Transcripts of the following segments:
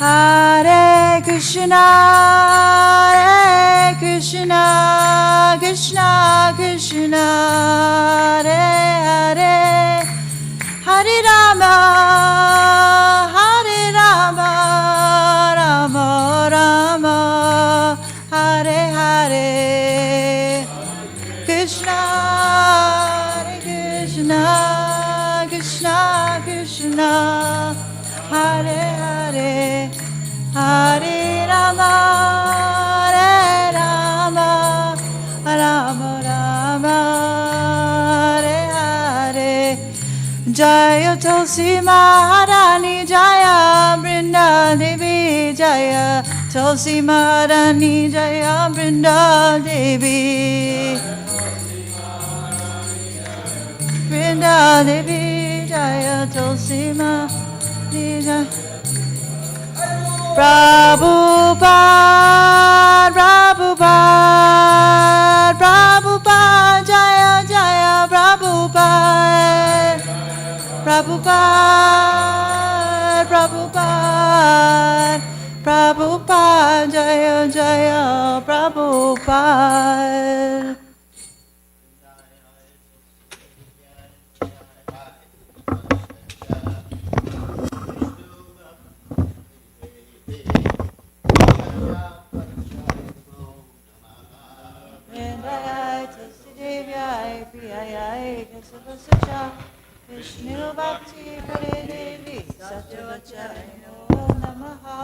Hare Krishna, Hare Krishna, Krishna Krishna, Hare Hare, Hare Rama, Hare Rama, Rama Rama, Hare Hare, Krishna, Hare Krishna, Krishna Krishna, Hare Hare, Hare Rama, Hare Rama, Rama Rama, Hare Hare. Jaya Tulsi Maharani Jaya, Brinda Devi Jaya, Tulsi Maharani Jaya, Brinda Devi, Brinda Devi Jaya, Tulsi Maharani Jaya. Prabhupada, Prabhupada, Prabhupada, Jaya Jaya, Prabhupada, Prabhupada, Prabhupada, Prabhupada, Jaya Jaya, Prabhupada. Vishnu Bhakti Hare Devi Satyavachaya Namaha.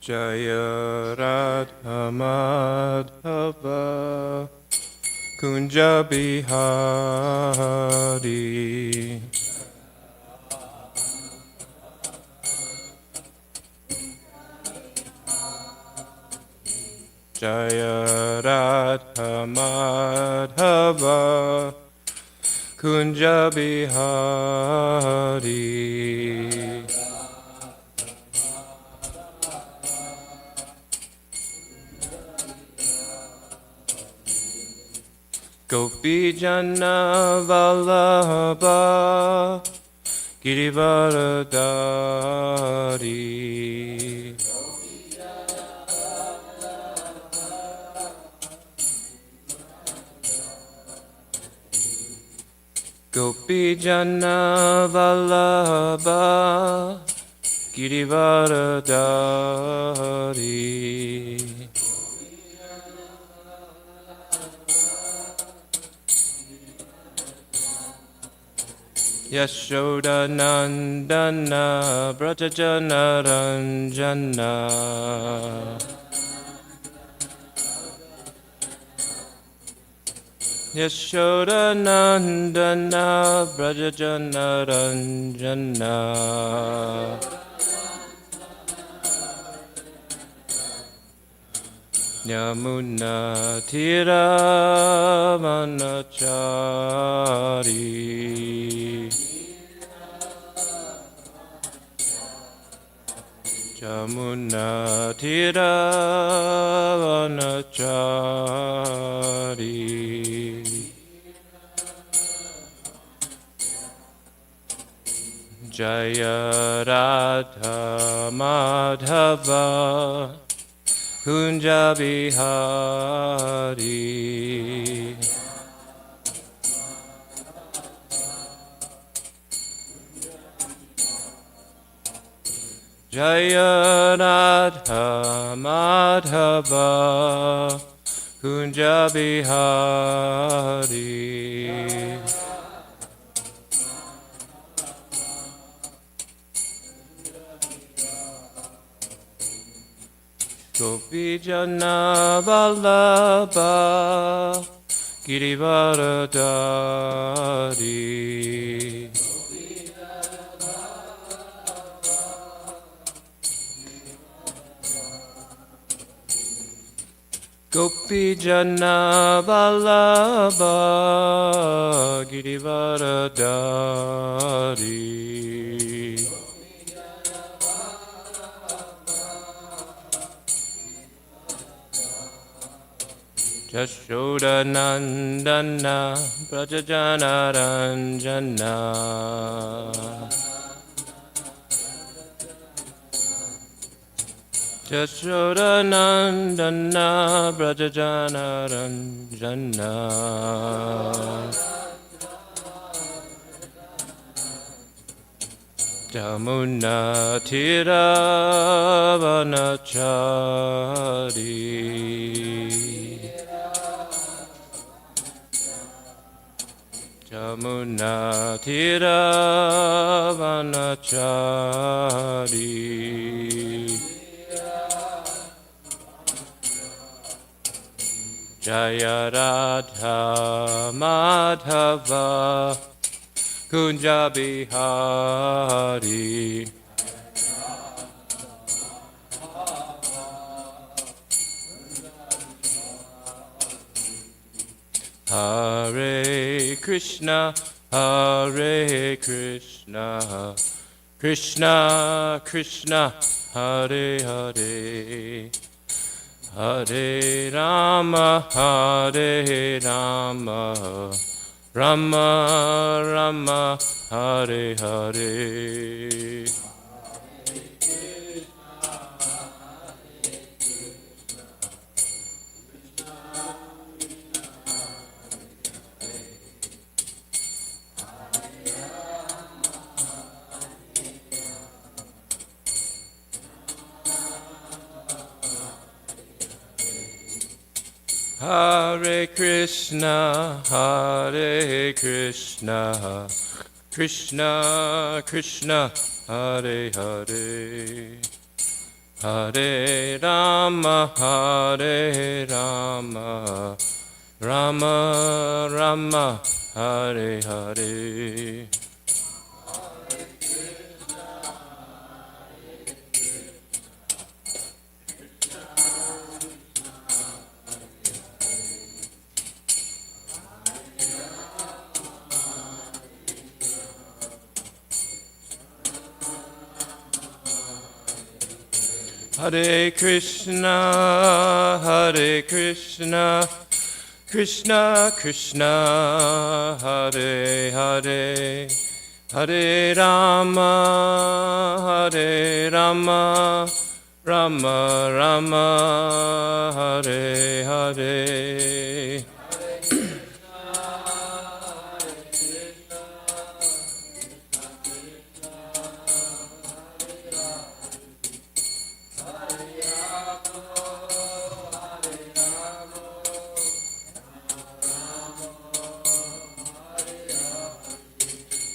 Jaya Radha Madhava Kunja Bihari Jaya Radha Madhava Kunja Bihari Gopi Jana Vallabha Girivaradari Gopi Jana Vallabha Girivaradari Yashoda Nandana Brajajana Ranjana Yashoda Nandana Brajajana Ranjana Yamuna Tiravanachari Yamuna Tiravanachari Jaya Radha Madhava Kunja Bihari Jaya Radha Madhava Kunja Bihari Gopi Jana Vallabha Girivaradari Gopi Jana Vallabha Girivaradari Yashoda Nandana Brajajana Ranjana Yashoda Nandana Brajajana Ranjana Jamuna Tiravanachari Jamuna Tiravanachari Jaya Radha Madhava Kunja Bihari Hare Krishna, Hare Krishna, Krishna Krishna, Hare Hare, Hare Rama, Hare Rama, Rama Rama, Hare Hare. Hare Krishna, Hare Krishna, Krishna Krishna, Hare Hare, Hare Rama, Hare Rama, Rama Rama, Hare Hare. Hare Krishna, Hare Krishna, Krishna Krishna, Hare Hare, Hare Rama, Hare Rama, Rama Rama, Hare Hare.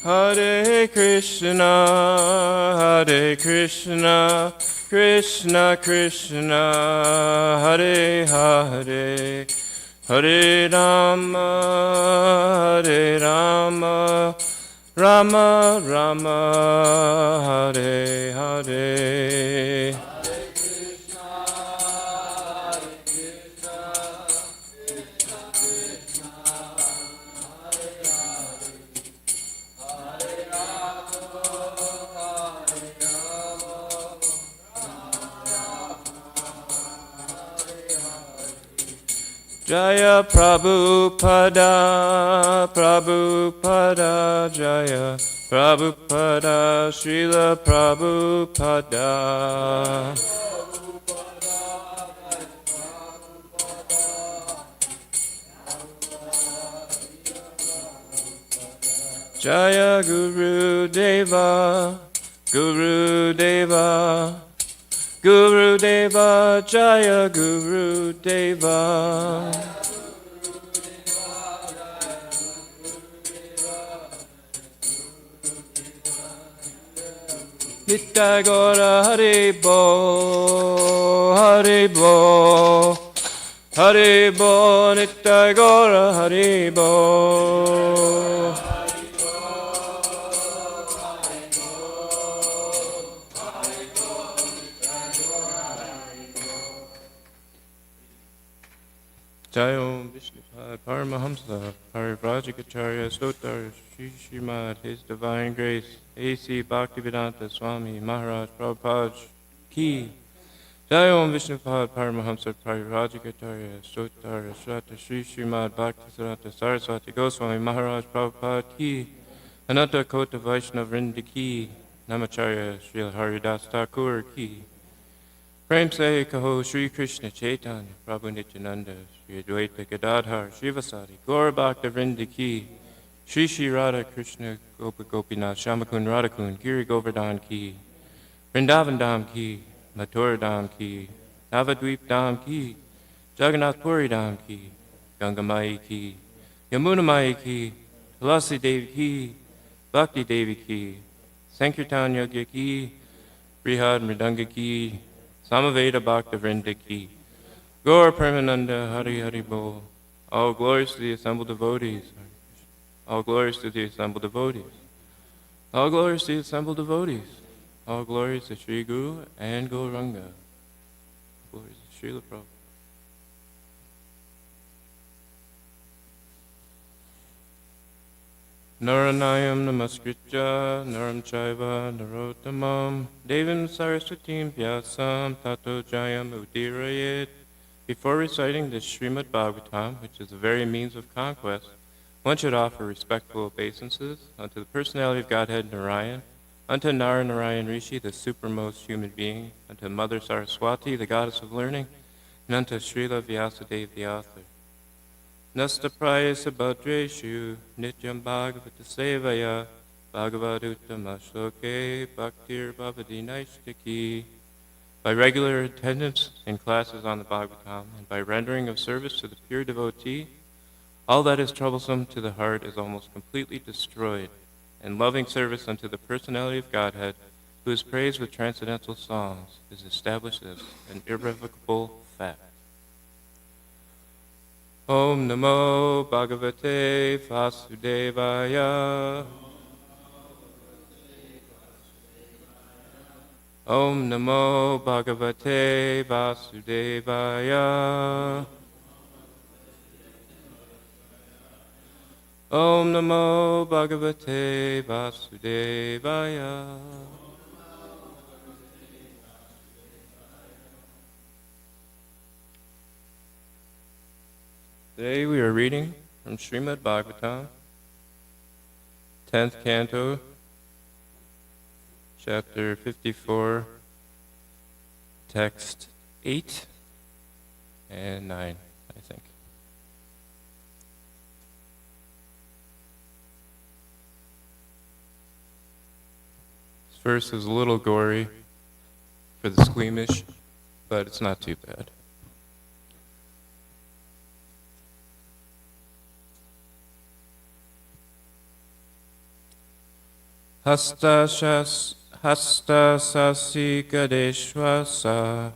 Hare Krishna, Hare Krishna, Krishna Krishna, Hare Hare, Hare Rama, Hare Rama, Rama Rama, Hare Hare. Jaya Prabhupada, Prabhupada, Jaya Prabhupada, Srila Prabhupada. Jaya Guru Deva, Guru Deva, Guru Deva, Jaya Guru Deva. Nitai Gora Haribo, Haribo, Haribo, Nitai Gora Haribo. Jai Om Vishnupad Paramahamsa Parivrajikacharya Stotar Shri Srimad His Divine Grace A.C. Bhaktivedanta Swami Maharaj Prabhupada Ki. Jai Om Vishnupad Paramahamsa Parivrajikacharya Stotar Shrata Shri Srimad Bhaktivedanta Saraswati Goswami Maharaj Prabhupada Ki. Ananta Kota Vaishnav Vrinda Ki. Namacharya Srila Haridas Thakur Ki. Prem Se Kaho Shri Krishna Chaitanya Prabhu Nityananda Shri Advaita Gadadhar Shivasati Gaura Bhakta Vrinda Ki. Shri Shri Radha Krishna Gopa Gopinath Shamakun Radhakun Giri Govardhan Ki. Vrindavan Dham Ki. Mathura Dham Ki. Navadvip Dham Ki. Jagannath Puri Dham Ki. Gangamai Ki. Yamuna Mai Ki. Tulasi Devi Ki. Bhakti Devi Ki. Sankirtan Yogya Ki. Brihad Mridanga Ki. Samaveda Bhakta Vrinda Ki. Gaur Premananda Hari Hari Bol. All glories to the assembled devotees. All glories to the assembled devotees. All glories to the assembled devotees. All glories to Sri Guru and Gauranga. Glories to Srila Prabhupada. Naranayam namaskritya naram chaiva narottamam devim saraswatim vyasam tato jayam udirayet. Before reciting the Srimad Bhagavatam, which is the very means of conquest, one should offer respectful obeisances unto the personality of Godhead Narayan, unto Narayan Rishi, the supermost human being, unto Mother Saraswati, the goddess of learning, and unto Srila Vyasadeva, the author. Nasta prayasa bhadreshu nityam bhagavata sevaya bhagavaduttama shloke bhaktir bhavati naishtaki. By regular attendance in classes on the Bhagavatam and by rendering of service to the pure devotee, all that is troublesome to the heart is almost completely destroyed, and loving service unto the personality of Godhead who is praised with transcendental songs, is established as an irrevocable fact. Om Namo Bhagavate Vasudevaya. Om Namo Bhagavate Vasudevaya. Om Namo Bhagavate Vasudevaya. Today we are reading from Srimad Bhagavatam, 10th Canto, Chapter 54, Text 8 and 9, I think. This verse is a little gory for the squeamish, but it's not too bad. Hasta sasi gadeshwasa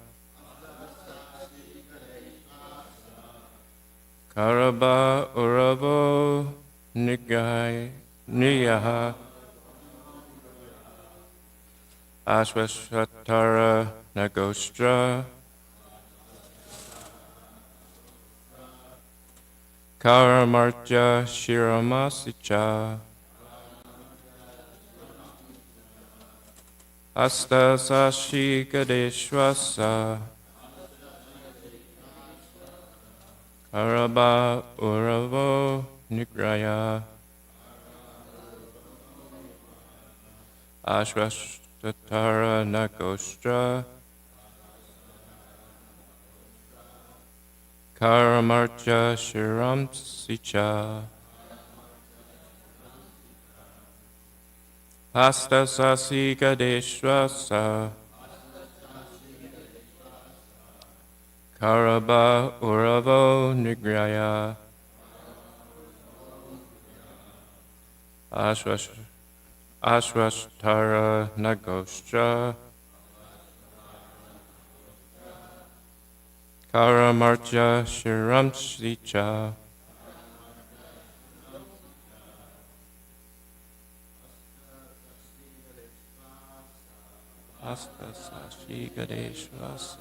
karaba uravo niyaha ashvashatara nagostra karamartya shiramasicha Hasta sashi gadeshwasa Karaba uravo nigraya Ashvastatara nagostra Karamartya shiram sicha Hasta sasi gadeshwasa Karaba uravo nigraya Ashvashtara nagostra Karamartya shiram sicha Hasta sashi gadeshwasa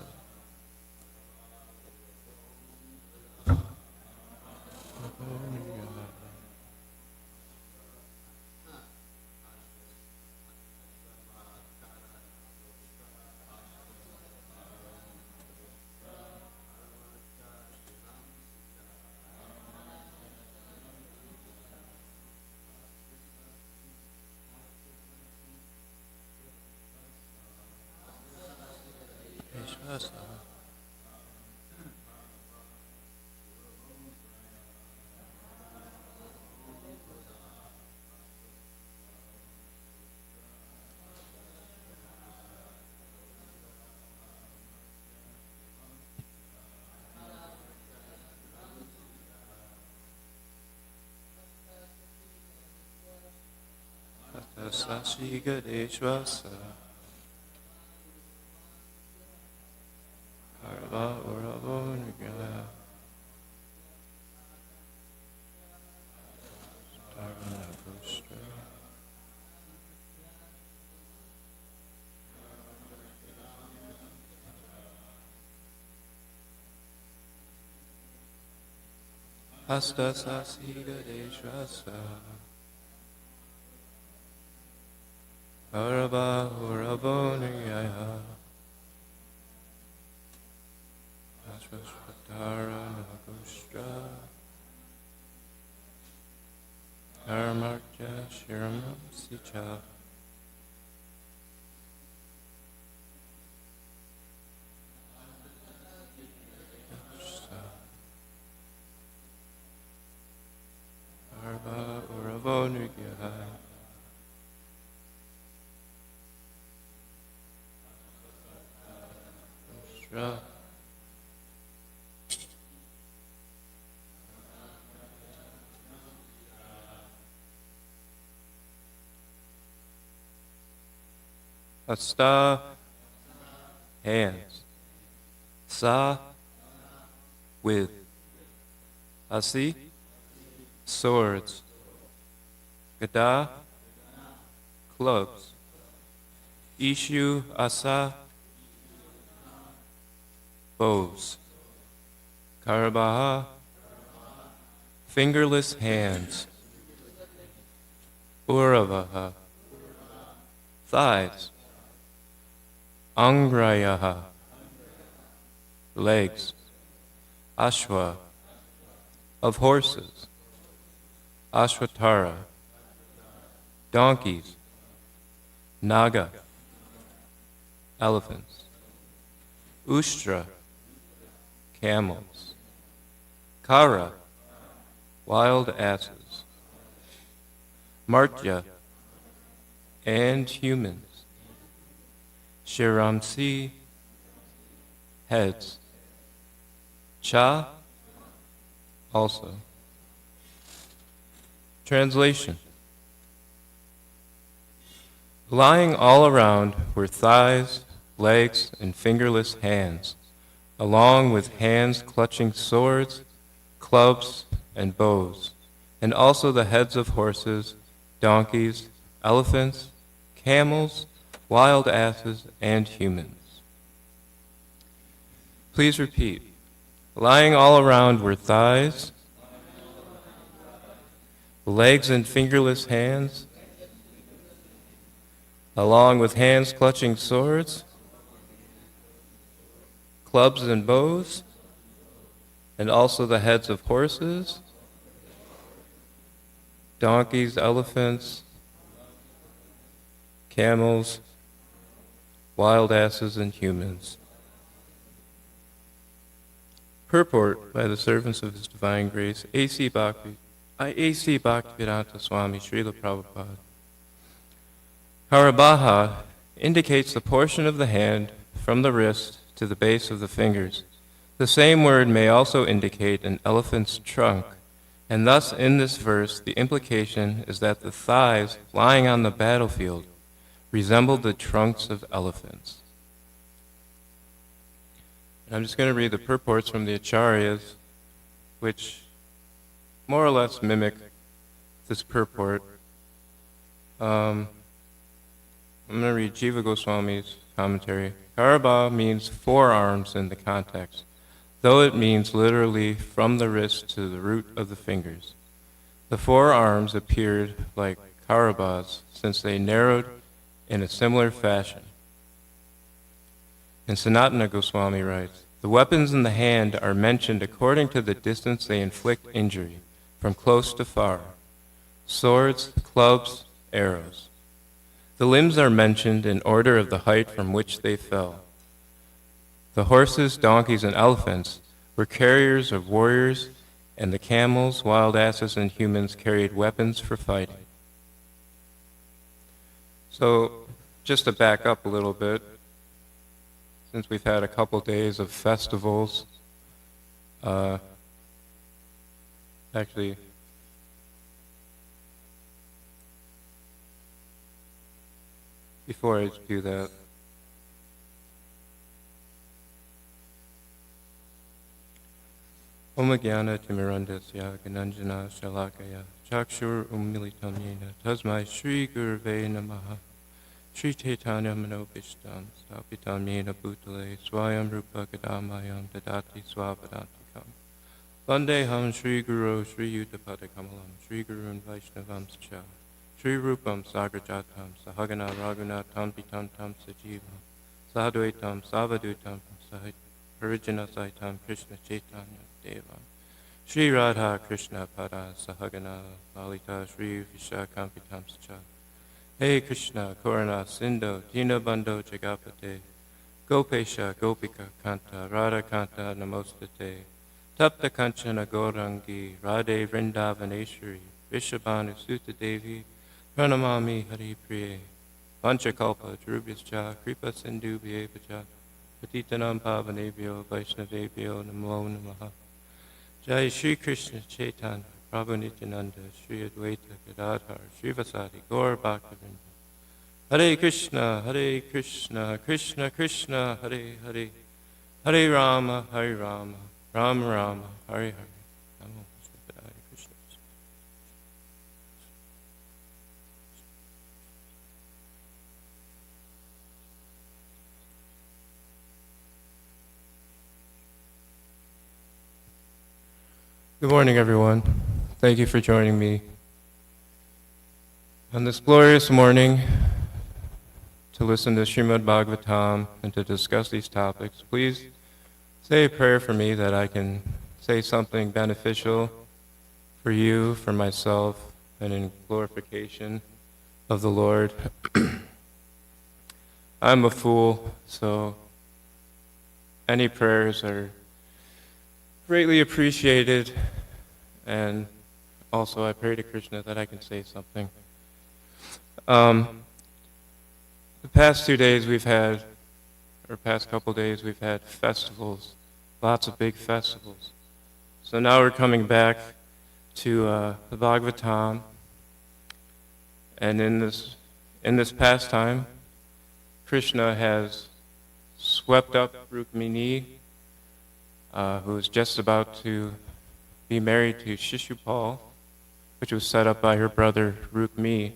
Sashi Gadeshwasa Karva Uravo Nigaya Starvana Gostra Hasta Sashi Gadeshwasa Karva Uravo Nigaya Ashvasvatara Nagostra Karamartya Shiram Sicha Karva Uravo Nigaya Gostra Hasta, hands. Sa, with. Asi, swords. Gada, clubs. Ishu, asa, bows. Karabaha, fingerless hands. Uravaha, thighs. Angrayaha, legs. Ashwa, of horses. Ashwatara, donkeys. Naga, elephants. Ushtra, camels. Kara, wild asses. Martya, and humans. Shiramsi, heads. Cha, also. Translation. Lying all around were thighs, legs, and fingerless hands, along with hands clutching swords, clubs, and bows, and also the heads of horses, donkeys, elephants, camels, wild asses, and humans. Please repeat. Lying all around were thighs, legs and fingerless hands, along with hands clutching swords, clubs and bows, and also the heads of horses, donkeys, elephants, camels, wild asses, and humans. Purport by the servants of His Divine Grace, A.C. Bhaktivedanta Swami Srila Prabhupada. Harabaha indicates the portion of the hand from the wrist to the base of the fingers. The same word may also indicate an elephant's trunk, and thus in this verse the implication is that the thighs lying on the battlefield resembled the trunks of elephants. And I'm just going to read the purports from the Acharyas, which more or less mimic this purport. I'm going to read Jiva Goswami's commentary. Karaba means forearms in the context, though it means literally from the wrist to the root of the fingers. The forearms appeared like karabas since they narrowed in a similar fashion. And Sanatana Goswami writes, the weapons in the hand are mentioned according to the distance they inflict injury, from close to far. Swords, clubs, arrows. The limbs are mentioned in order of the height from which they fell. The horses, donkeys, and elephants were carriers of warriors, and the camels, wild asses, and humans carried weapons for fighting. So, just to back up a little bit, since we've had a couple days of festivals, actually, before I do that, Om Jnana Timirandasya Gananjana Shalakaya Chakshur Umilitam Yena Tasmai Shri Gurve Namaha Shri Chaitanya Manobishtam Stapitam Yena Bhutale Swayam Rupa Gadamayam Dadati Swavadantikam Vandeham Shri Guru Shri Yuttapada Kamalam Shri Gurun Vaishnavam Scha Shri Rupam Sagrajatam Sahagana Raghunatam Pitam Tam Sajivam Sadhuitam Savadutam Sahit Parijana Saitam Krishna Chaitanya Devam Shri Radha Krishna Pada Sahagana Lalita Shri Vishakampitam Scha Hey Krishna Korana Sindho Dinabandho Jagapate Gopesha Gopika Kanta Radha Kanta Namostate Tapta Kanchana Gaurangi Radhe Vrindavaneshwari Vishabhanu Sutta Devi Pranamami Hari Priye Panchakalpa Drubhyascha Kripa Sindhu Bhyevacha Patitanam Pavanebhyo Vaishnavebhyo Namo Namaha Jai Shri Krishna Chaitanya Prabhu Nityananda Shri Advaita Gadadhar Srivasadi Gaur Bhaktivinoda Hare Krishna, Krishna Krishna, Hare Hare, Hare Rama, Rama Rama, Hare Hare. Namo Buddhaya Krishna. Good morning, everyone. Thank you for joining me on this glorious morning to listen to Srimad Bhagavatam and to discuss these topics. Please say a prayer for me that I can say something beneficial for you, for myself, and in glorification of the Lord. I'm a fool, so any prayers are greatly appreciated, and also I pray to Krishna that I can say something. The past 2 days past couple days we've had festivals, lots of big festivals. So now we're coming back to the Bhagavatam, and in this pastime, Krishna has swept up Rukmini, who is just about to be married to Shishupal, which was set up by her brother Rukmi.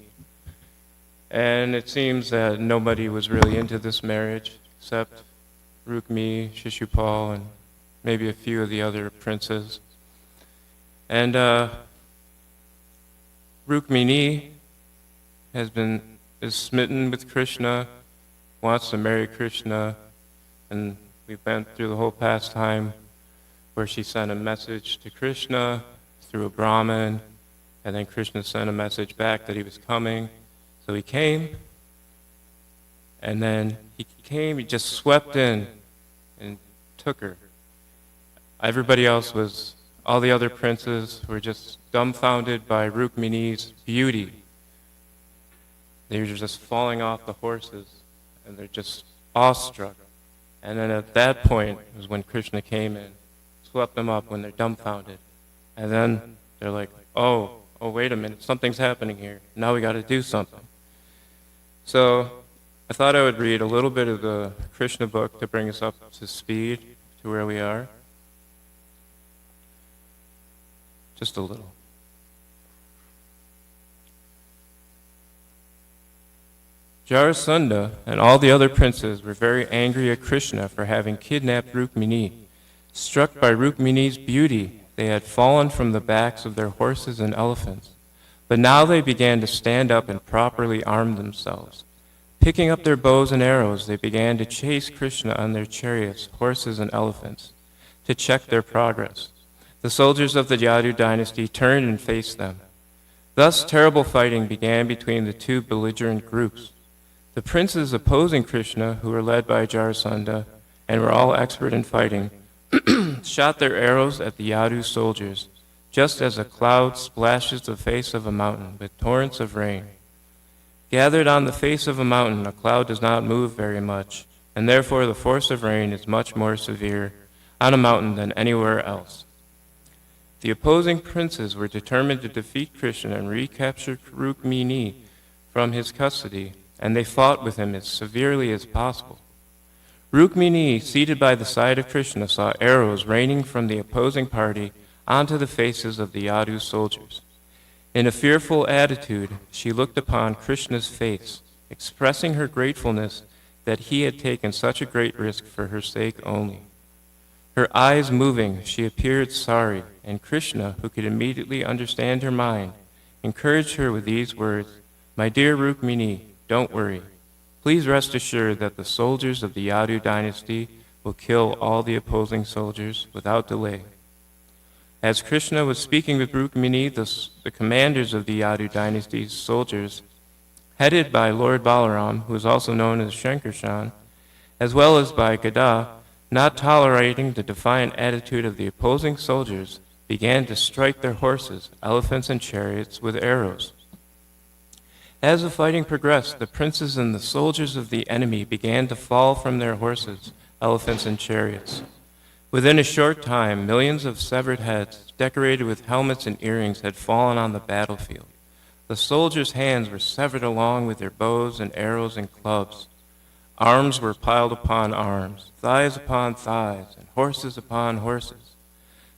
And it seems that nobody was really into this marriage except Rukmi, Shishupal, and maybe a few of the other princes. And Rukmini is smitten with Krishna, wants to marry Krishna, and we went through the whole pastime where she sent a message to Krishna through a Brahmin, and then Krishna sent a message back that he was coming. So he came, and then he just swept in and took her. All the other princes were just dumbfounded by Rukmini's beauty. They were just falling off the horses, and they're just awestruck. And then at that point was when Krishna came in, swept them up when they're dumbfounded. And then they're like, oh, wait a minute, something's happening here. Now we got to do something. So I thought I would read a little bit of the Krishna book to bring us up to speed to where we are. Just a little. Jarasandha and all the other princes were very angry at Krishna for having kidnapped Rukmini. Struck by Rukmini's beauty, they had fallen from the backs of their horses and elephants. But now they began to stand up and properly arm themselves. Picking up their bows and arrows, they began to chase Krishna on their chariots, horses, and elephants, to check their progress. The soldiers of the Yadu dynasty turned and faced them. Thus terrible fighting began between the two belligerent groups. The princes opposing Krishna, who were led by Jarasandha and were all expert in fighting, shot their arrows at the Yadu soldiers, just as a cloud splashes the face of a mountain with torrents of rain. Gathered on the face of a mountain, a cloud does not move very much, and therefore the force of rain is much more severe on a mountain than anywhere else. The opposing princes were determined to defeat Krishna and recapture Rukmini from his custody, and they fought with him as severely as possible. Rukmini, seated by the side of Krishna, saw arrows raining from the opposing party onto the faces of the Yadu soldiers. In a fearful attitude, she looked upon Krishna's face, expressing her gratefulness that he had taken such a great risk for her sake only. Her eyes moving, she appeared sorry, and Krishna, who could immediately understand her mind, encouraged her with these words, "My dear Rukmini, don't worry. Please rest assured that the soldiers of the Yadu dynasty will kill all the opposing soldiers without delay." As Krishna was speaking with Rukmini, the commanders of the Yadu dynasty's soldiers, headed by Lord Balaram, who is also known as Shankarshan, as well as by Gada, not tolerating the defiant attitude of the opposing soldiers, began to strike their horses, elephants, and chariots with arrows. As the fighting progressed, the princes and the soldiers of the enemy began to fall from their horses, elephants, and chariots. Within a short time, millions of severed heads, decorated with helmets and earrings, had fallen on the battlefield. The soldiers' hands were severed along with their bows and arrows and clubs. Arms were piled upon arms, thighs upon thighs, and horses upon horses.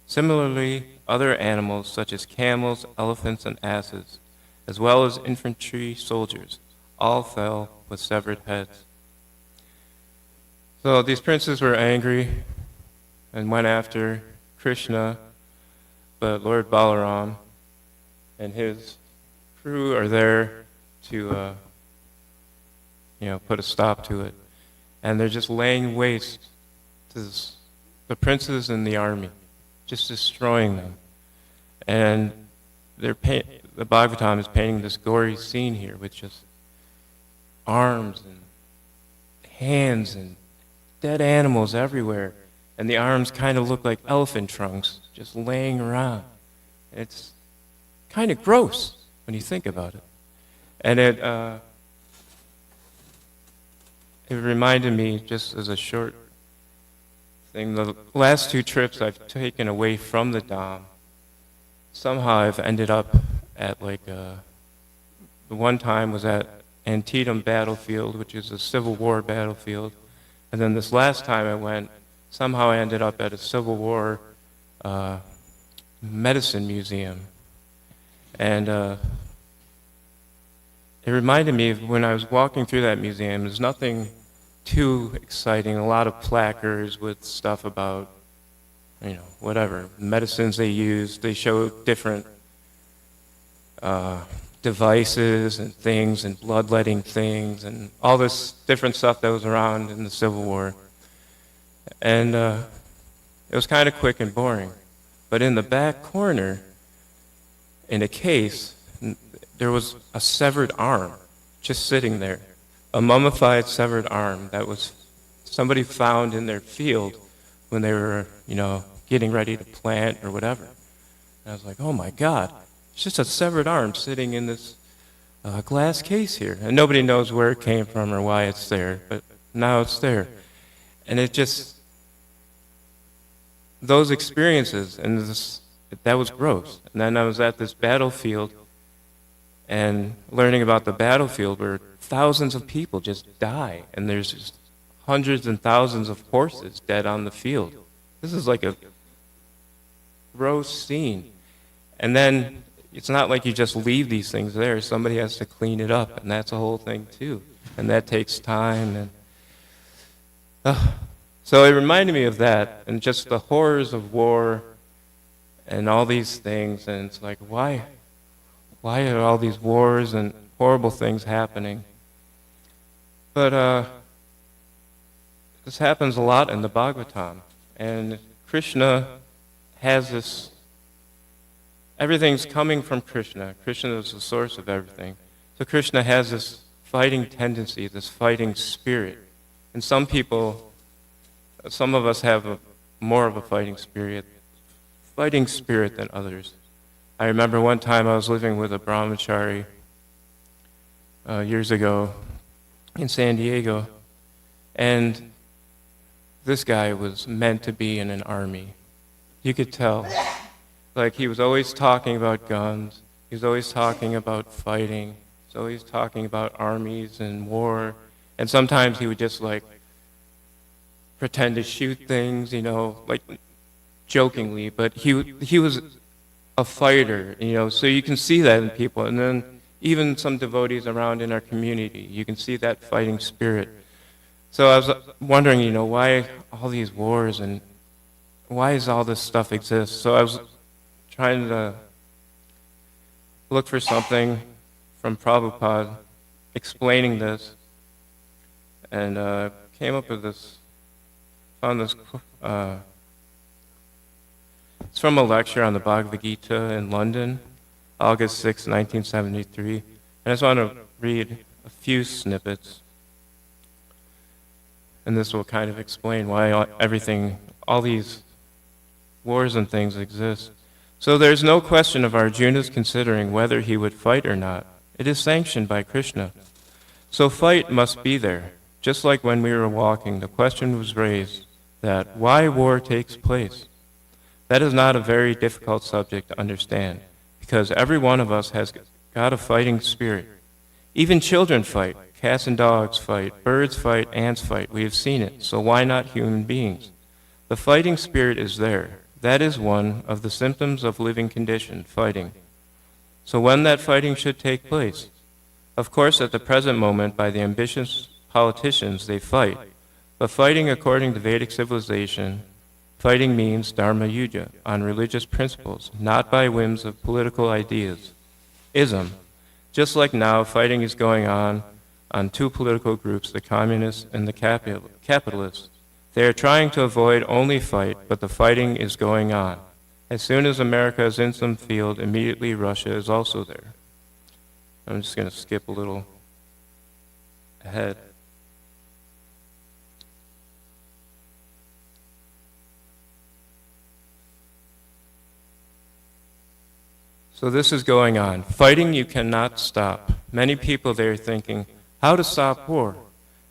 Similarly, other animals such as camels, elephants, and asses, as well as infantry soldiers, all fell with severed heads. So these princes were angry and went after Krishna, but Lord Balaram and his crew are there to put a stop to it. And they're just laying waste to the princes and the army, just destroying them. And the Bhagavatam is painting this gory scene here with just arms and hands and dead animals everywhere. And the arms kind of look like elephant trunks just laying around. It's kind of gross when you think about it. And it reminded me, just as a short thing, the last 2 trips I've taken away from the Dham, somehow I've ended up at the one time was at Antietam battlefield, which is a Civil War battlefield. And then this last time I went, somehow I ended up at a Civil War medicine museum. And it reminded me of when I was walking through that museum. There's nothing too exciting, a lot of placards with stuff about, whatever, medicines they use. They show different devices and things and bloodletting things and all this different stuff that was around in the Civil War. And it was kind of quick and boring. But in the back corner, in a case, there was a severed arm just sitting there, a mummified severed arm that was somebody found in their field when they were, getting ready to plant or whatever. And I was like, oh my God, it's just a severed arm sitting in this glass case here. And nobody knows where it came from or why it's there, but now it's there. And it just, those experiences, and that was gross. And then I was at this battlefield and learning about the battlefield where thousands of people just die, and there's just hundreds and thousands of horses dead on the field. This is like a gross scene. And then it's not like you just leave these things there. Somebody has to clean it up, and that's a whole thing too. And that takes time. And so it reminded me of that, and just the horrors of war and all these things. And it's like, why are all these wars and horrible things happening? But this happens a lot in the Bhagavatam. And Krishna has this, everything's coming from Krishna. Krishna is the source of everything. So Krishna has this fighting tendency, this fighting spirit. And some of us have more of a fighting spirit than others. I remember one time I was living with a brahmachari years ago in San Diego, and this guy was meant to be in an army. You could tell. Like, he was always talking about guns. He was always talking about fighting. He was always talking about armies and war. And sometimes he would just, pretend to shoot things, jokingly. But he was a fighter, so you can see that in people. And then even some devotees around in our community, you can see that fighting spirit. So I was wondering, why all these wars and why does all this stuff exist? So I was trying to look for something from Prabhupada explaining this, and came up with this, found this, it's from a lecture on the Bhagavad Gita in London, August 6, 1973. And I just want to read a few snippets. And this will kind of explain why all these wars and things exist. So there's no question of Arjuna's considering whether he would fight or not. It is sanctioned by Krishna. So fight must be there. Just like when we were walking, the question was raised that why war takes place. That is not a very difficult subject to understand, because every one of us has God of fighting spirit. Even children fight. Cats and dogs fight. Birds fight. Ants fight. We have seen it. So why not human beings? The fighting spirit is there. That is one of the symptoms of living condition, fighting. So when that fighting should take place? Of course, at the present moment, by the ambitious politicians, they fight. But fighting according to Vedic civilization, fighting means dharma yuddha, on religious principles, not by whims of political ideas. Ism. Just like now, fighting is going on two political groups, the communists and the capitalists. They are trying to avoid only fight, but the fighting is going on. As soon as America is in some field, immediately Russia is also there. I'm just going to skip a little ahead. So this is going on. Fighting you cannot stop. Many people there are thinking, how to stop war?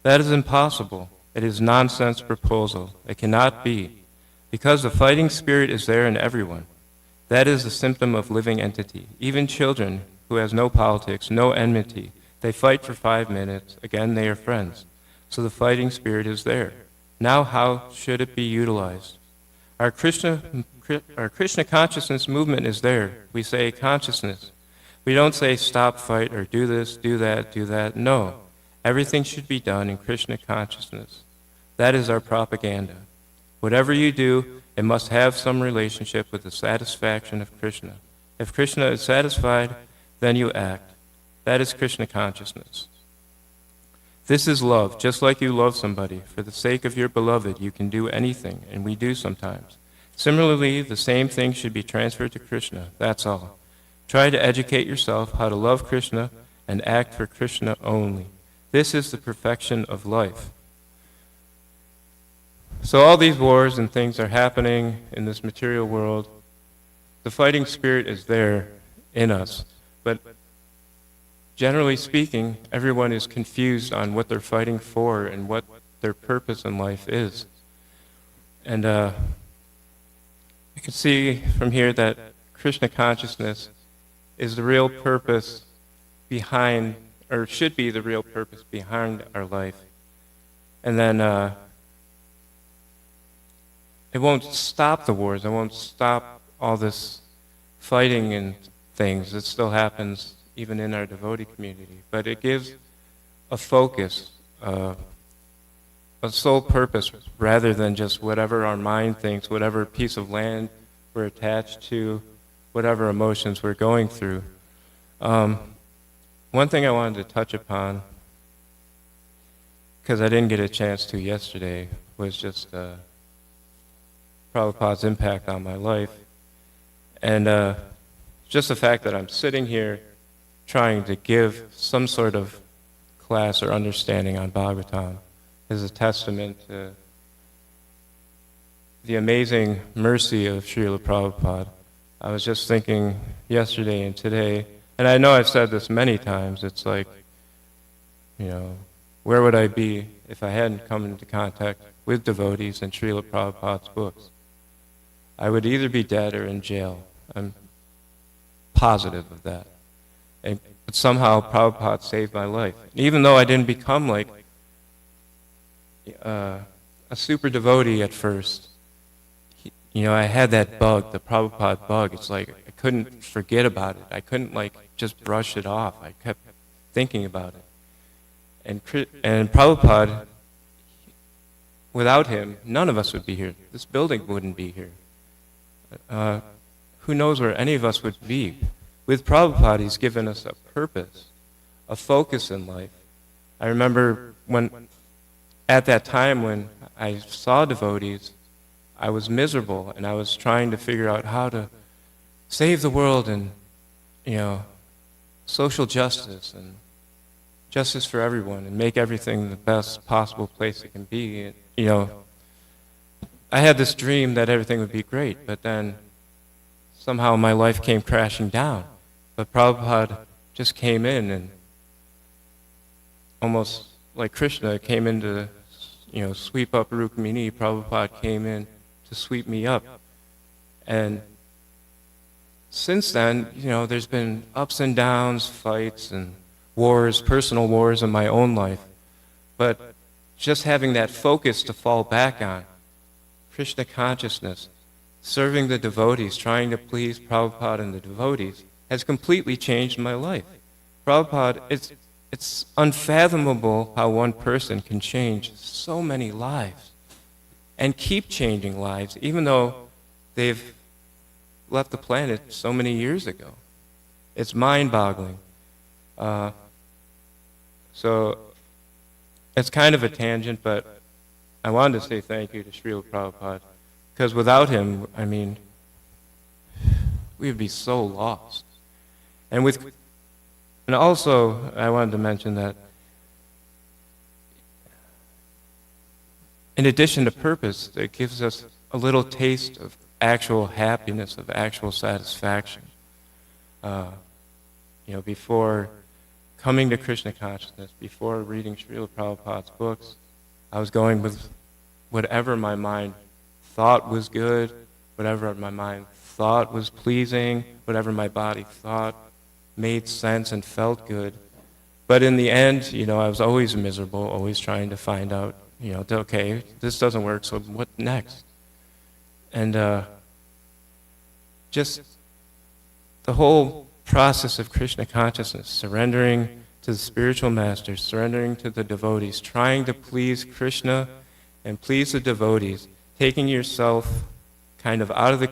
That is impossible. It is nonsense proposal. It cannot be. Because the fighting spirit is there in everyone. That is the symptom of living entity. Even children who has no politics, no enmity, they fight for 5 minutes. Again, they are friends. So the fighting spirit is there. Now how should it be utilized? Our Krishna consciousness movement is there. We say consciousness. We don't say stop, fight, or do this, do that, do that. No. Everything should be done in Krishna consciousness. That is our propaganda. Whatever you do, it must have some relationship with the satisfaction of Krishna. If Krishna is satisfied, then you act. That is Krishna consciousness. This is love, just like you love somebody. For the sake of your beloved, you can do anything, and we do sometimes. Similarly, the same thing should be transferred to Krishna, that's all. Try to educate yourself how to love Krishna and act for Krishna only. This is the perfection of life. So all these wars and things are happening in this material world. The fighting spirit is there in us. But generally speaking, everyone is confused on what they're fighting for and what their purpose in life is. And you can see from here that Krishna consciousness is the real purpose behind, or should be the real purpose behind our life. And then it won't stop the wars. It won't stop all this fighting and things. It still happens even in our devotee community. But it gives a focus, a sole purpose, rather than just whatever our mind thinks, whatever piece of land we're attached to, whatever emotions we're going through. One thing I wanted to touch upon, because I didn't get a chance to yesterday, was just Prabhupada's impact on my life. And just the fact that I'm sitting here trying to give some sort of class or understanding on Bhagavatam is a testament to the amazing mercy of Srila Prabhupada. I was just thinking yesterday and today, and I know I've said this many times, it's like, you know, where would I be if I hadn't come into contact with devotees and Srila Prabhupada's books? I would either be dead or in jail. I'm positive of that. But somehow Prabhupada saved my life. Even though I didn't become like a super devotee at first, I had that bug, the Prabhupada bug. It's like I couldn't forget about it. I couldn't just brush it off. I kept thinking about it. And Prabhupada, without him, none of us would be here. This building wouldn't be here. Who knows where any of us would be? With Prabhupada, he's given us a purpose, a focus in life. I remember at that time when I saw devotees, I was miserable, and I was trying to figure out how to save the world and, social justice and justice for everyone and make everything the best possible place it can be. And, I had this dream that everything would be great, but then somehow my life came crashing down. But Prabhupada just came in and almost like Krishna came in to, sweep up Rukmini. Prabhupada came in to sweep me up. And since then, there's been ups and downs, fights and wars, personal wars in my own life. But just having that focus to fall back on, Krishna consciousness, serving the devotees, trying to please Prabhupada and the devotees, has completely changed my life. Prabhupada, it's unfathomable how one person can change so many lives and keep changing lives, even though they've left the planet so many years ago. It's mind-boggling. So it's kind of a tangent, but I wanted to say thank you to Srila Prabhupada, because without him, we would be so lost. And also, I wanted to mention that in addition to purpose, it gives us a little taste of actual happiness, of actual satisfaction. Before coming to Krishna consciousness, before reading Srila Prabhupada's books, I was going with whatever my mind thought was good, whatever my mind thought was pleasing, whatever my body thought made sense and felt good. But in the end, I was always miserable, always trying to find out, okay, this doesn't work, so what next? And just the whole process of Krishna consciousness, surrendering to the spiritual masters, surrendering to the devotees, trying to please Krishna and please the devotees, taking yourself kind of out of the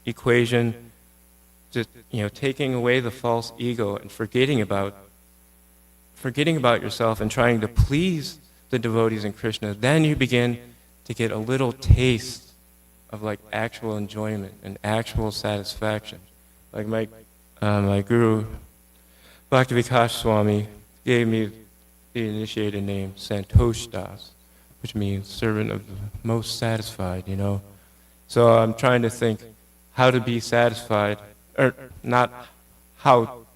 equation, just, taking away the false ego and forgetting about yourself and trying to please the devotees in Krishna, then you begin to get a little taste of actual enjoyment and actual satisfaction. Like my guru, Bhaktivinoda Swami, gave me the initiated name Santosh Das, which means servant of the most satisfied, So I'm trying to think how to be satisfied, or not how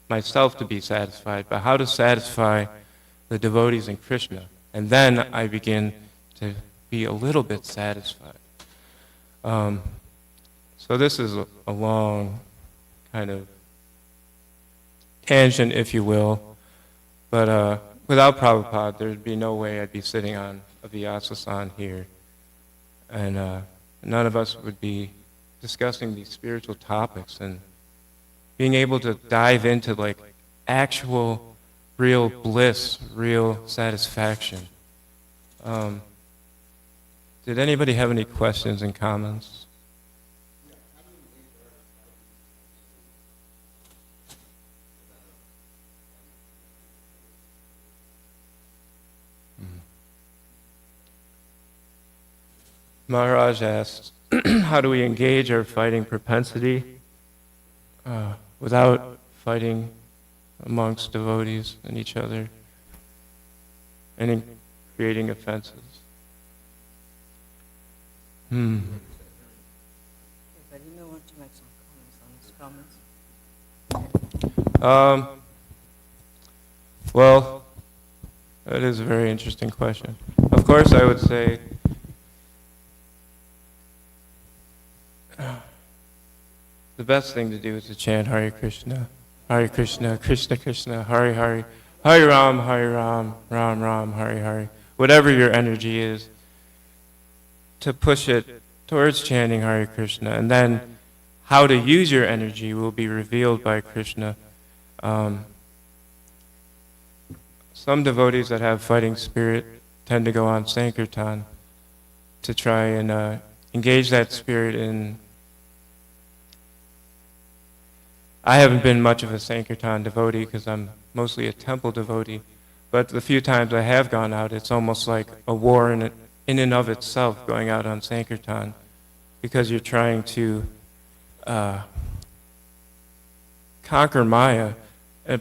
myself to be satisfied, but how to satisfy the devotees in Krishna. And then I begin to be a little bit satisfied. So this is a long kind of tangent, if you will. But without Prabhupada, there'd be no way I'd be sitting on a ISKCON here. And none of us would be discussing these spiritual topics and being able to dive into actual real bliss, real satisfaction. Did anybody have any questions and comments? Maharaj asked, how do we engage our fighting propensity without fighting amongst devotees and each other and in creating offenses? Anybody may want to make some comments on his comments? Well, that is a very interesting question. Of course, I would say the best thing to do is to chant Hare Krishna, Krishna Krishna, Hare Hare, Hare Ram, Ram Ram, Hare Hare. Whatever your energy is, to push it towards chanting Hare Krishna. And then how to use your energy will be revealed by Krishna. Some devotees that have fighting spirit tend to go on Sankirtan to try and engage that spirit in... I haven't been much of a Sankirtan devotee because I'm mostly a temple devotee, but the few times I have gone out, it's almost like a war in and of itself, going out on Sankirtan, because you're trying to conquer Maya,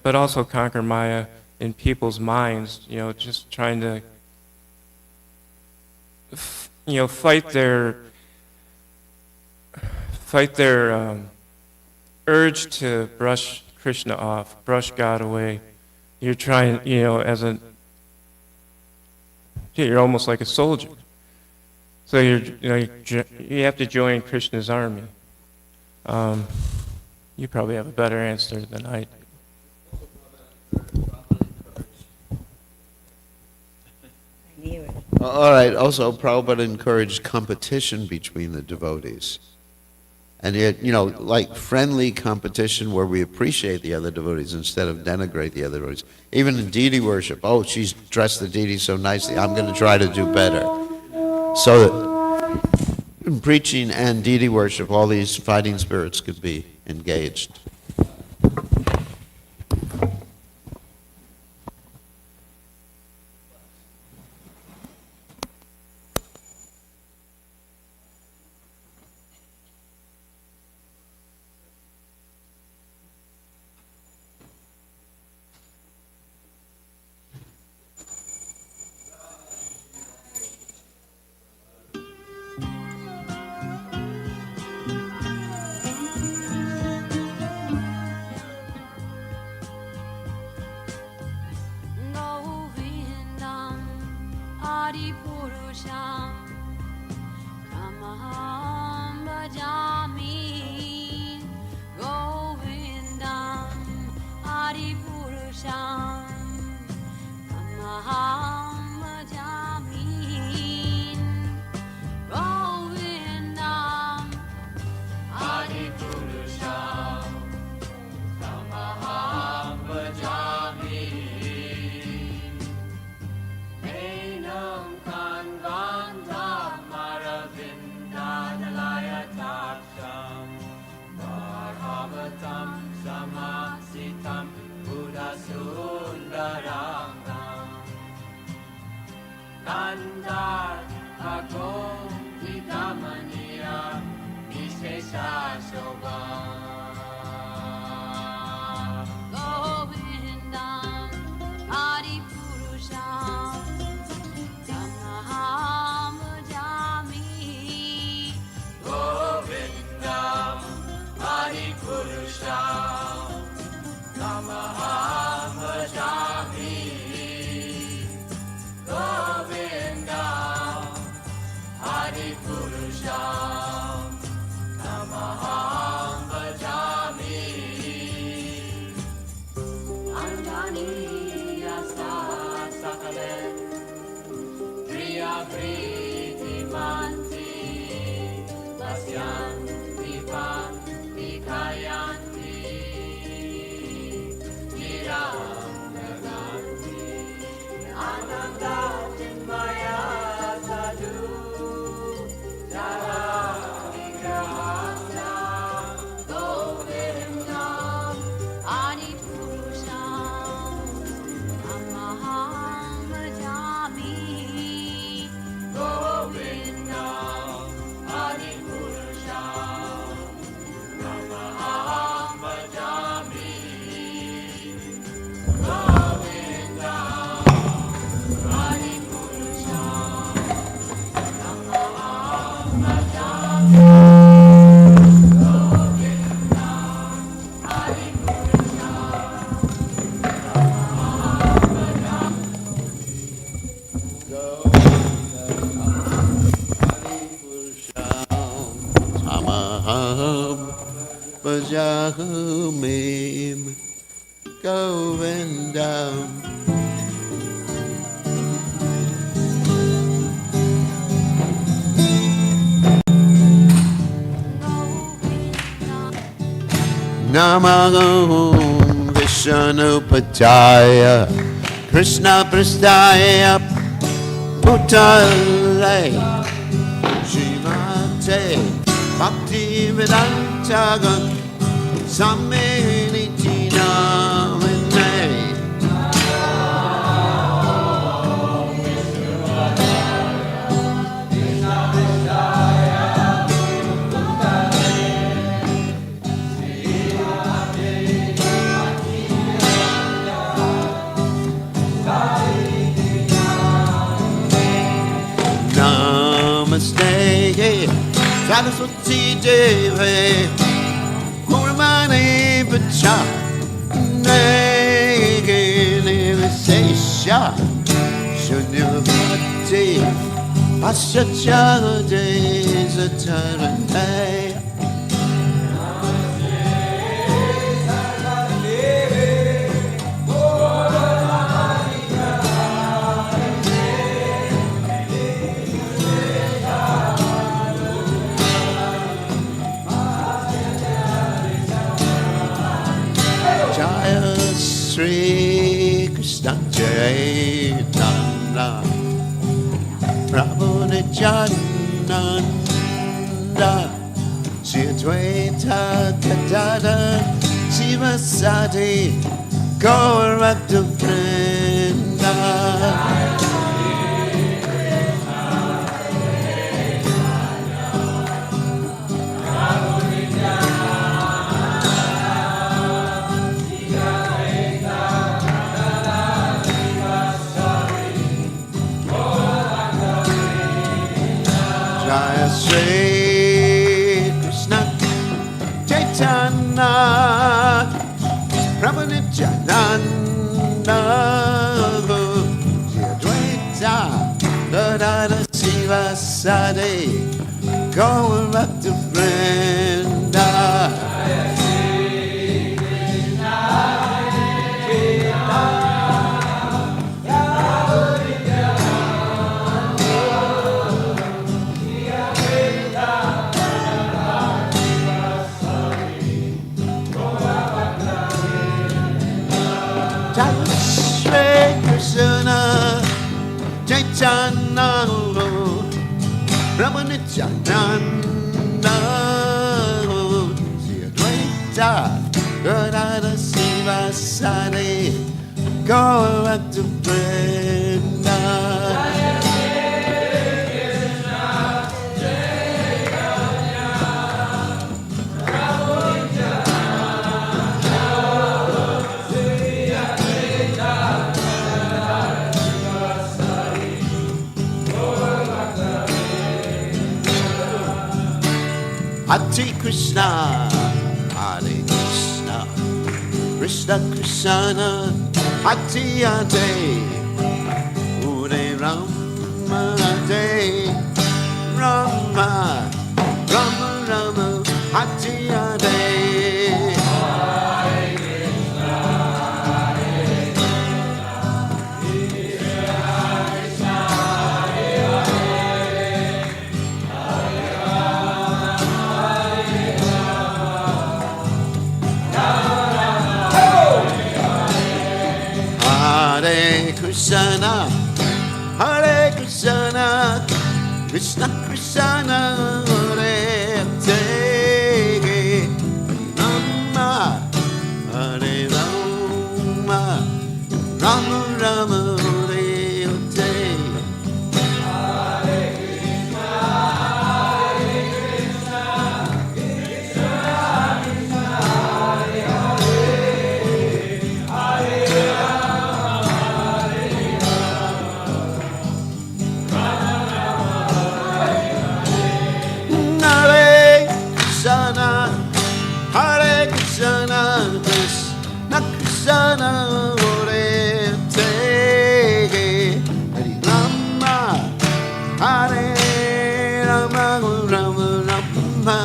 but also conquer Maya in people's minds, just trying to fight their urge to brush Krishna off, brush God away. You're trying, you're almost like a soldier. So you have to join Krishna's army. You probably have a better answer than I do. I knew it. All right, also, Prabhupada encouraged competition between the devotees. And yet, like friendly competition where we appreciate the other devotees instead of denigrate the other devotees. Even in deity worship, oh, she's dressed the deity so nicely, I'm going to try to do better. So that in preaching and deity worship, all these fighting spirits could be engaged. Bhajamim Govindam. Namaham Vishnupataya Krishna Prastaya Bhutale Shrimate Bhakti Vedanta Samini Namane. Namaste, Saraswati Devi, Gurmani Pacha, Nagini Visesha, Shunyavati, Paschachade Zatarate. Chaitanya Prabhu Nityananda Shri Advaita Gadadhar Sivasati Gaur Bhakta Vrinda Jaya Shri Krishna Chaitanya Prabhu Nityananda Shri Advaita Gadadhar Sivasati Gaur Bhakta Vrinda Jaya Shri Krishna Chaitanya Prabhu Nityananda Shri Advaita Gadadhar Sivasati Gaur Bhakta Vrinda Hare Krishna, Hare Krishna, Krishna Krishna, Hare Hare, Hare Rama, Hare Rama, Rama Rama, Hare Hare. Hare Krishna, Hare Krishna, Krishna Krishna, Hare Hare, Rama, Hare Rama, Rama Rama, Hare Hare. Hare Krishna, Krishna Krishna, Hare Hare, Hare Rama, Hare Rama, Rama Rama,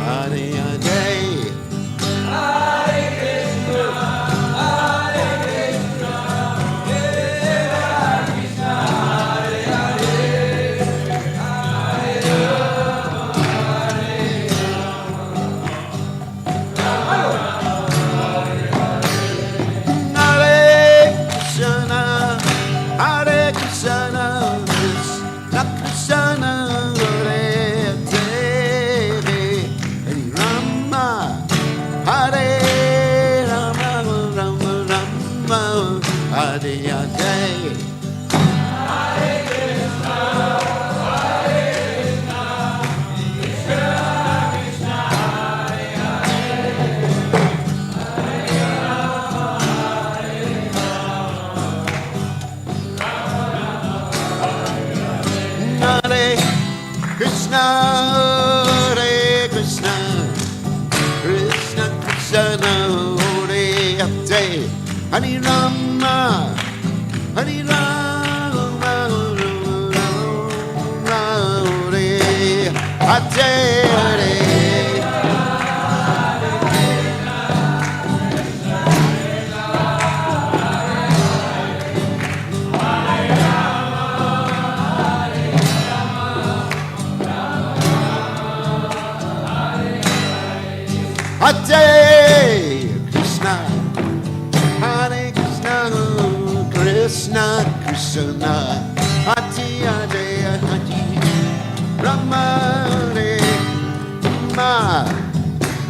Hare Hare. Krishna, Hare Krishna, Krishna Krishna, Hare Hare, Hare Rama, Hare Rama, Rama Hare Hare. Hare Krishna, Hare Krishna, Krishna Krishna Krishna Hati Hare Hati Rama Hare Ma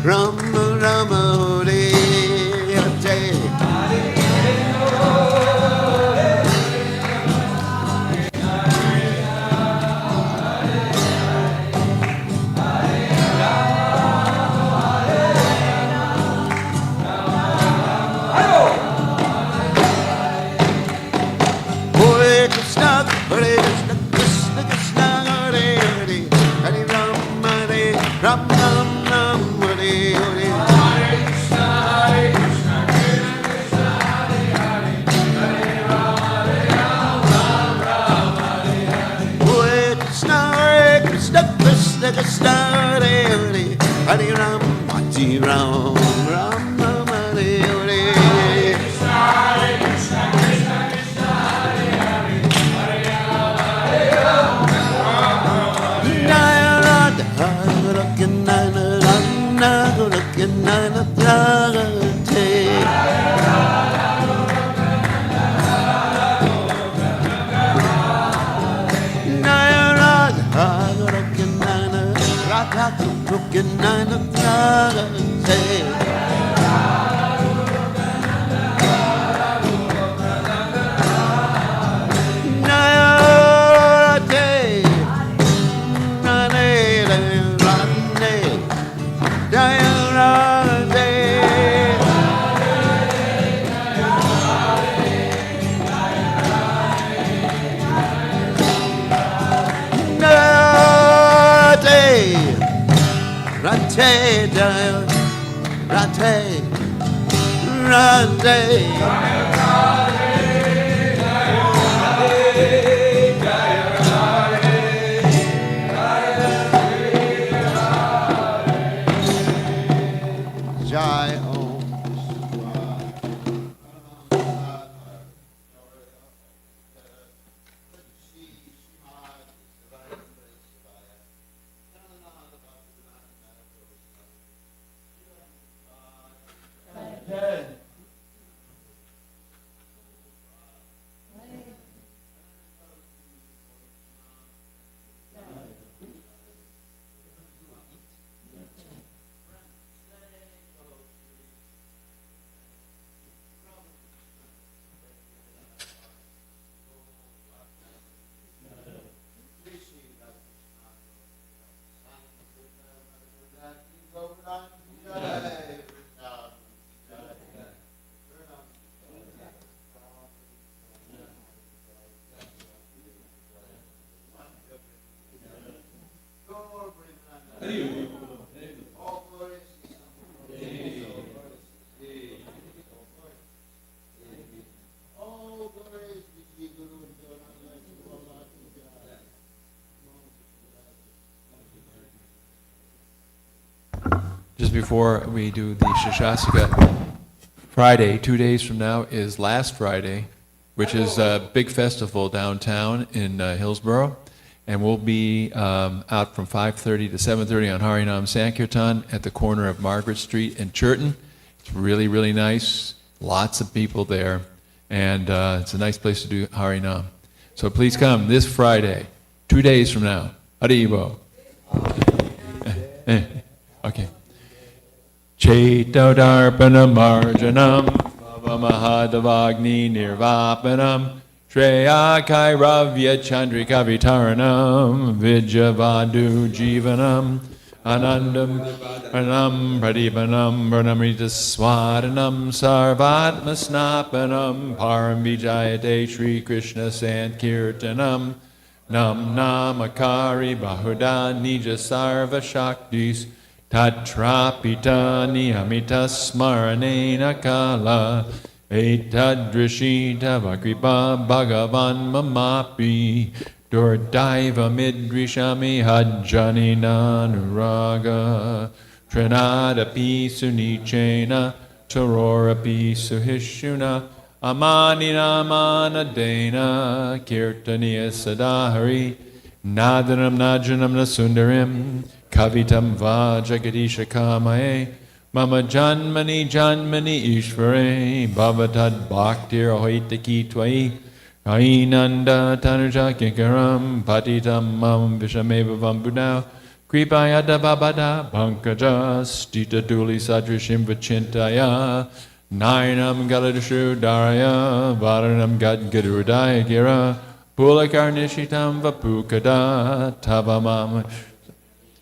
Rama Rama Hare Hare Hare Krishna Krishna Krishna Hare Hare Hare Rama Hare Rama Rama Hare Hare Hare Krishna Krishna Krishna Hare Hare Hare Ram Hare Ram Ram Ram Hare Hare Jaya Radha Rakanana Rana Rakanana Jagate Jaya Radha Rakanana Radha Rakanana Jagate Jaya Radhe Rane Rane Jaya Radhe Radhe Radhe Jaya Radhe Radhe Jai Om Just before we do the Shashasika, Friday, 2 days from now, is last Friday, which is a big festival downtown in Hillsborough. And we'll be out from 5:30 to 7:30 on Harinam Sankirtan at the corner of Margaret Street and Churton. It's really, really nice. Lots of people there. And it's a nice place to do Harinam. So please come this Friday, 2 days from now. Haribo. Okay. Chaitodarpana marjanam Mahadavagni nirvapanam Shreya Kairavya Chandrika Vitaranam Vijavadu Jivanam Anandam Pranam Pradipanam Pranamrita Swadanam Sarvatma Snapanam Param Vijayate Shri Krishna Sankirtanam Nam Namakari Bahuda Nija Sarva Shaktis Tatrapita Niyamita Smaranena Kala Etadrishita Vakripa Bhagavan Mamapi Durdaiva Midrishami Hajjani Nanuraga Trinadapi Sunichena Tarorapi Suhishuna Amanina Manadena Kirtaniya Sadahari Nadanam Najanam Nasundarim Kavitam va Jagadisha Kamae Mama Janmani Janmani Ishvare Bhavatad Bhaktir Hoitaki Twai Ainanda Tanuja Kikaram Patitam Mam Vishameva Vambudao Kripayada Babada Pankaja Stita Duli Sadrishim Vachintaya Nainam Galadashu Daraya Varanam Gad Gadurudaya Gira Pulakarnishitam Vapukada Tavamam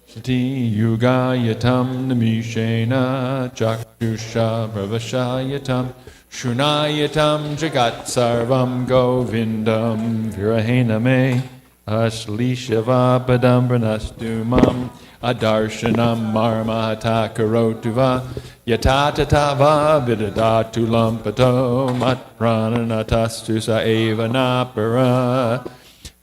Sati Yugayatam Namishena Chakshusha Pravashayatam Shunayatam Jagat Sarvam Govindam Virahename Ashlishava Padam Pranastumam Adarshanam Marmahata Karotuva Yatatatava Vidadatu Lampato Matprananatastu Saeva Napara.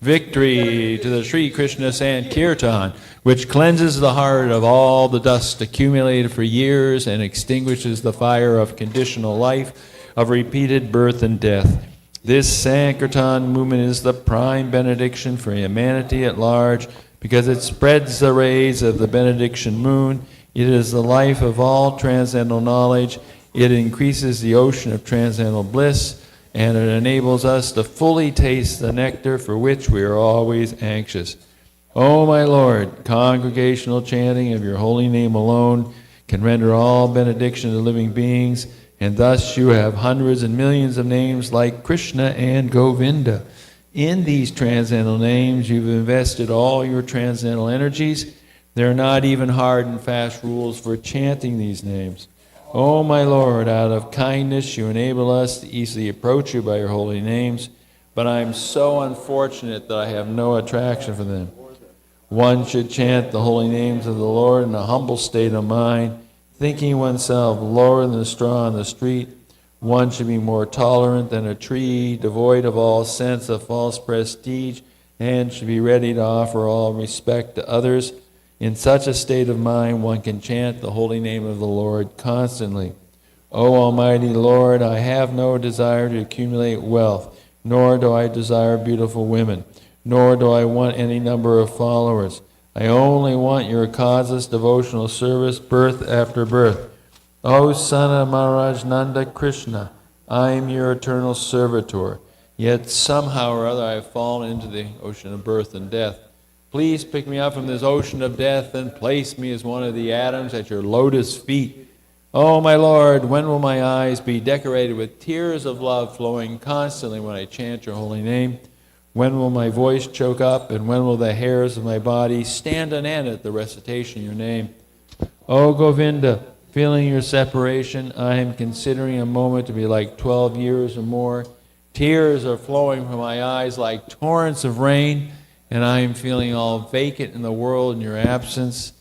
Victory to the Sri Krishna Sankirtan, which cleanses the heart of all the dust accumulated for years and extinguishes the fire of conditional life, of repeated birth and death. This Sankirtan movement is the prime benediction for humanity at large because it spreads the rays of the benediction moon. It is the life of all transcendental knowledge. It increases the ocean of transcendental bliss, and it enables us to fully taste the nectar for which we are always anxious. O my Lord, congregational chanting of your holy name alone can render all benediction to living beings, and thus you have hundreds and millions of names like Krishna and Govinda. In these transcendental names, you've invested all your transcendental energies. There are not even hard and fast rules for chanting these names. O my Lord, out of kindness you enable us to easily approach you by your holy names, but I am so unfortunate that I have no attraction for them. One should chant the holy names of the Lord in a humble state of mind, thinking oneself lower than the straw on the street. One should be more tolerant than a tree, devoid of all sense of false prestige, and should be ready to offer all respect to others. In such a state of mind, one can chant the holy name of the Lord constantly. O Almighty Lord, I have no desire to accumulate wealth, nor do I desire beautiful women, nor do I want any number of followers. I only want your causeless devotional service, birth after birth. O Son of Maharaj Nanda Krishna, I am your eternal servitor, yet somehow or other I have fallen into the ocean of birth and death. Please pick me up from this ocean of death and place me as one of the atoms at your lotus feet. Oh, my Lord, when will my eyes be decorated with tears of love flowing constantly when I chant your holy name? When will my voice choke up, and when will the hairs of my body stand on end at the recitation of your name? Oh, Govinda, feeling your separation, I am considering a moment to be like 12 years or more. Tears are flowing from my eyes like torrents of rain, and I am feeling all vacant in the world in your absence.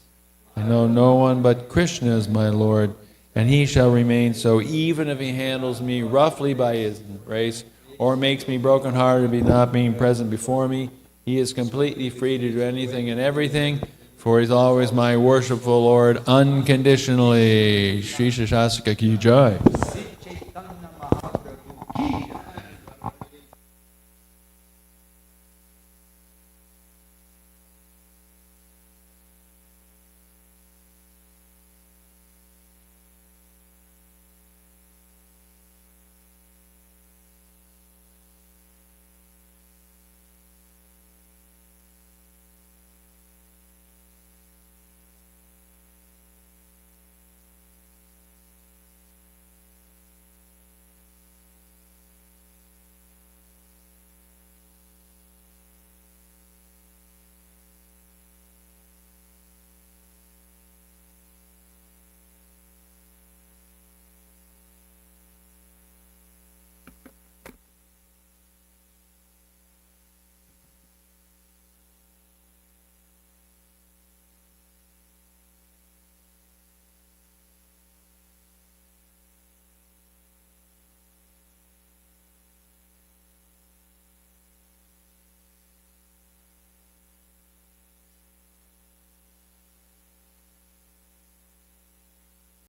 I know no one but Krishna is my Lord, and he shall remain so even if he handles me roughly by his grace, or makes me brokenhearted by not being present before me. He is completely free to do anything and everything, for he's always my worshipful Lord unconditionally. Shri Shasaka Ki Jai.